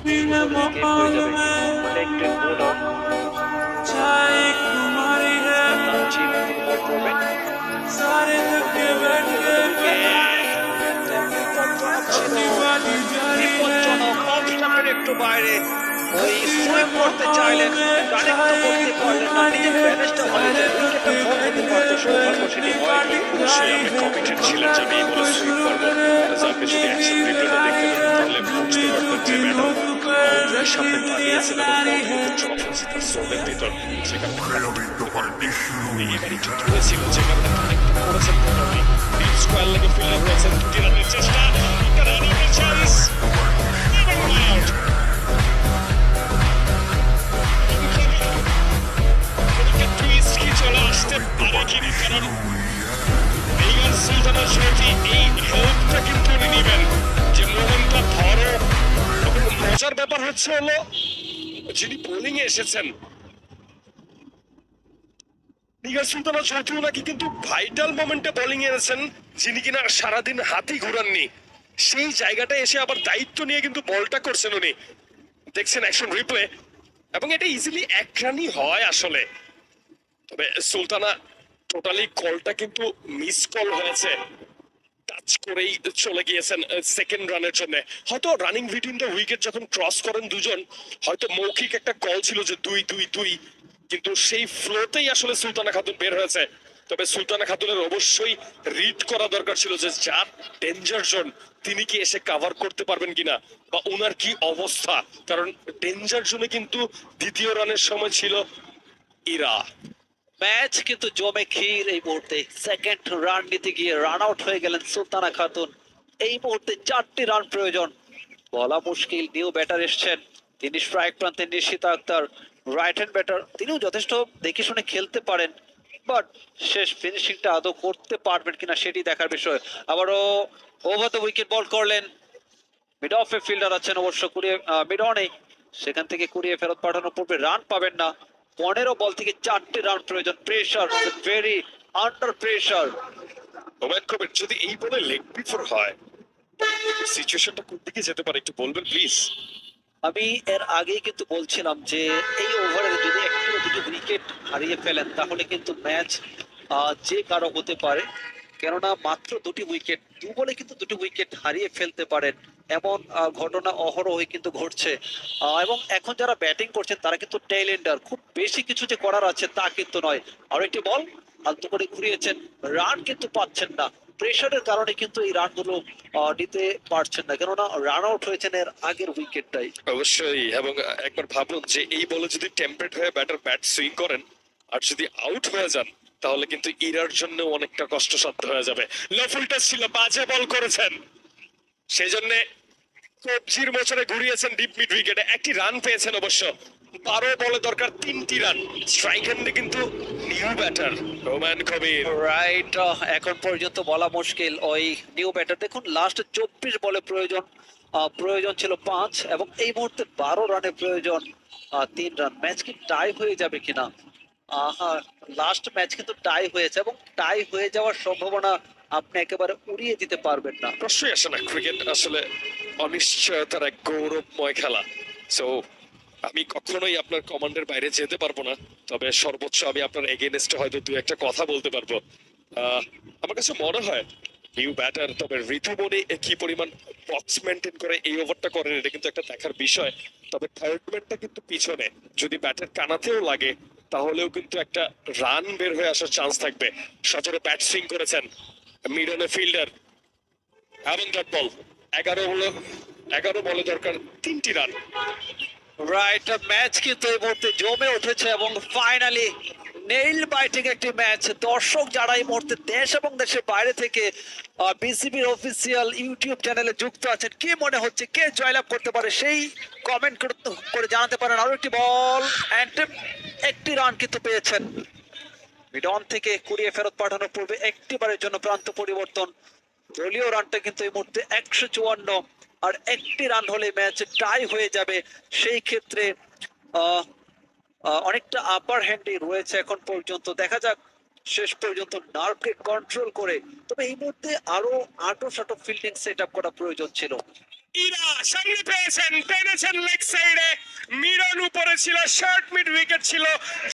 শুরু করে দিলে গেম হয়ে যাবে। প্রোটেক্টেড বোলার তানজিম, তিনি বল করবেন। বিপজ্জনক ছিল, বিপজ্জনক, অফ স্টাম্পের একটু বাইরে। ওই সুইপ করতে চাইলেন, কানেক্ট তো করতে পারলেন না, নিজের ব্যালেন্সটা হারিয়েছেন, উইকেটটা ফল হতে পারতো, সৌভাগ্য সেটি হয়নি। অবশ্যই আপনি কমিটেড ছিলেন যে আমি এই বলে সুইপ করবো। আপনি যদি অ্যাকশন রিপ্লেটা দেখতেন তাহলে বুঝতে পারতেন যে ব্যাটার বাউন্ডারির সামনে দাঁড়িয়েছেন এবং বল কিন্তু ড্রপ হয়েছে তার জোনের ভিতর, সেখানে কানেক্ট করতে পারেননি। এবার একটু দূরে ছিল, যে কারণে কানেক্ট করেছেন প্রপারলি। ডিপ স্কোয়ার লেগে ফিল্ডার রয়েছেন, দুটি রানের চেষ্টা, একটা running chance, never out. Twist কি চলে আসতে পারে কিনা, কারণ এইবার সুলতানা শর্জি এই হেল্পটা কিন্তু উনি নেবেন যে মোহনটা ধরো। এবং মজার ব্যাপার হচ্ছে হলো যিনি বোলিং এ এসেছেন নিগার সুলতানা চৌধুরী নাকি কিন্তু ভাইটাল মোমেন্টে বোলিং এনেছেন, যিনি কিনা সারাদিন হাতই ঘুরাননি, সেই জায়গাটা এসে আবার দায়িত্ব নিয়ে কিন্তু বলটা করছেন উনি। দেখছেন অ্যাকশন রিপ্লে, এবং এটা ইজিলি এক রানই হয় আসলে। তবে সুলতানা টোটালি কলটা কিন্তু মিস কল হয়েছে, টাচ করেই চলে গিয়েছেন সেকেন্ড রানের জন্য। হয়তো রানিং বিটুইন দ্য উইকেট যখন ক্রস করেন দুজন, হয়তো মৌখিক একটা কল ছিল যে 2-2-2, কিন্তু সেই ফ্লোতেই আসলে সুলতানা খাতুন বের হয়েছে। তবে সুলতানা খাতুনের অবশ্যই রিড করা দরকার ছিল যে যার ডেঞ্জার জোন তিনি কি এসে কভার করতে পারবেন কিনা, বা ওনার কি অবস্থা, কারণ ডেঞ্জার জোনে কিন্তু দ্বিতীয় রানের সময় ছিল ইরা। ম্যাচ কিন্তু জমে ক্ষীর এই মুহূর্তে। সেকেন্ড রান নিতে গিয়ে রান আউট হয়ে গেলেন সুলতানা খাতুন। এই মুহূর্তে 4টি রান প্রয়োজন, বলা মুশকিল। নিউ ব্যাটার এসছেন, তিনি স্ট্রাইক প্রান্তে Nishita Akter, right hand batter, তিনিও যথেষ্ট দেখে শুনে খেলতে পারেন, বাট শেষ ফিনিশিংটা আদৌ করতে পারবেন কিনা সেটি দেখার বিষয়। আবারও ওভার দ্য উইকেট বল করলেন, মিড অফে ফিল্ডার আছেন অবশ্য, কুড়িয়ে মিড অনে, সেখান থেকে কুড়িয়ে ফেরত পাঠানোর পূর্বে রান পাবেন না। 15 বল থেকে 4টি রান প্রয়োজন, প্রেসার, ভেরি আন্ডার প্রেসার। ওম্যান কবির, যদি এই বলে লেগ বিফোর হয় সিচুয়েশনটা কোন দিকে যেতে পারে একটু বলবেন প্লিজ? আমি এর আগেই কিন্তু বলছিলাম যে এই ওভারে যদি একটু দুটো উইকেট হারিয়ে ফেলেন তাহলে কিন্তু ম্যাচ যে কারো হতে পারে, কেননা মাত্র দুটি উইকেট, দু বলে কিন্তু দুটি উইকেট হারিয়ে ফেলতে পারেন, এমন ঘটনা অহরহই কিন্তু ঘটছে। এবং এখন যারা ব্যাটিং করছেন তারা কিন্তু টেইলেন্ডার, খুব বেশি কিছু যে করার আছে তা কিন্তু নয়। আর একটি বল আলতু করে ঘুরিয়েছেন, রান কিন্তু পাচ্ছেন না, প্রেশারের কারণে কিন্তু এই রানগুলো নিতে পারছেন না, কেননা রান আউট হয়েছেন এর আগের উইকেটটাই। অবশ্যই, এবং একবার ভাবুন যে এই বলে যদি টেম্পারেট হয়ে ব্যাটার ব্যাট সুইং করেন আর যদি আউট হয়ে যান তাহলে কিন্তু ইরার জন্য অনেকটা কষ্টসাধ্য হয়ে যাবে। লফুলটা ছিল, বাজে বল করেছেন, সেই জন্য কবজির মোচরে ঘুরিয়েছেন ডিপ মিড উইকেটে, একটি রান পেয়েছেন অবশ্য। 12 বলে দরকার 3টি রান, স্ট্রাইক হ্যান্ডে কিন্তু নিউ ব্যাটার ওমান কবির। রাইট, এখন পর্যন্ত বলা মুশকিল ওই নিউ ব্যাটার। দেখুন লাস্ট 24 বলে প্রয়োজন ছিল 5, এবং এই মুহূর্তে 12 রানে প্রয়োজন 3 রান। ম্যাচ কি টাই হয়ে যাবে কিনা? হ্যাঁ, লাস্ট ম্যাচ কিন্তু টাই হয়েছে, এবং টাই হয়ে যাওয়ার সম্ভাবনা আপনি একেবারে উড়িয়ে দিতে পারবেন না। প্রশ্নই আসে না, ক্রিকেট আসলে অনিশ্চয়তার এক গৌরবময় খেলা। সো আমি কখনোই আপনার কমান্ডের বাইরে যেতে পারবো না, তবে সর্বোচ্চ আমি আপনার এগেনস্টে হয়তো দু একটা কথা বলতে পারবো। আমার কাছে মনে হয় নিউ ব্যাটার, তবে ঋতুমণি কি পরিমাণ বক্স মেনটেন করে এই ওভারটা করেন এটা কিন্তু একটা দেখার বিষয়। তবে থার্ড ম্যানটা কিন্তু পিছনে, যদি ব্যাটের কানাতেও লাগে তাহলেও কিন্তু একটা রান বের হয়ে আসার চান্স থাকবে। সজোরে ব্যাট সুইং করেছেন মিডনে ফিল্ডার, এবং ডট বল। 11 বলে দরকার 3টি রান। রাইট, ম্যাচ কিন্তু এই মুহূর্তে জমে উঠেছে, এবং ফাইনালি নেইল বাইটিং একটি ম্যাচ। দর্শক যারা এই মুহূর্তে দেশ এবং দেশের বাইরে থেকে বিসিবির অফিসিয়াল ইউটিউব চ্যানেলে যুক্ত আছেন, কি মনে হচ্ছে, কে জয়লাভ করতে পারে সেই কমেন্ট করে জানাতে পারেন। আরো একটি বল, একটি রান কিন্তু পেয়েছেন। মিড অন থেকে কুড়িয়ে ফেরত পাঠানোর পূর্বে একটি বারের জন্য প্রান্ত পরিবর্তন। দলীয় রানটা কিন্তু এই মুহূর্তে 154, আর একটি রান হলে ম্যাচ টাই হয়ে যাবে। সেই ক্ষেত্রে অনেকটা আপার হ্যান্ডে রয়েছে এখন পর্যন্ত। দেখা যাক শেষ পর্যন্ত নার্ভকে কন্ট্রোল করে, তবে এই মুহূর্তে আরো আটো সাটো ফিল্ডিং সেট আপ করা প্রয়োজন ছিল। ইরা সামনে পেয়েছেন, টেনেছেন লেগ সাইডে, মিরন উপরে ছিল, শর্ট মিড উইকেট ছিল।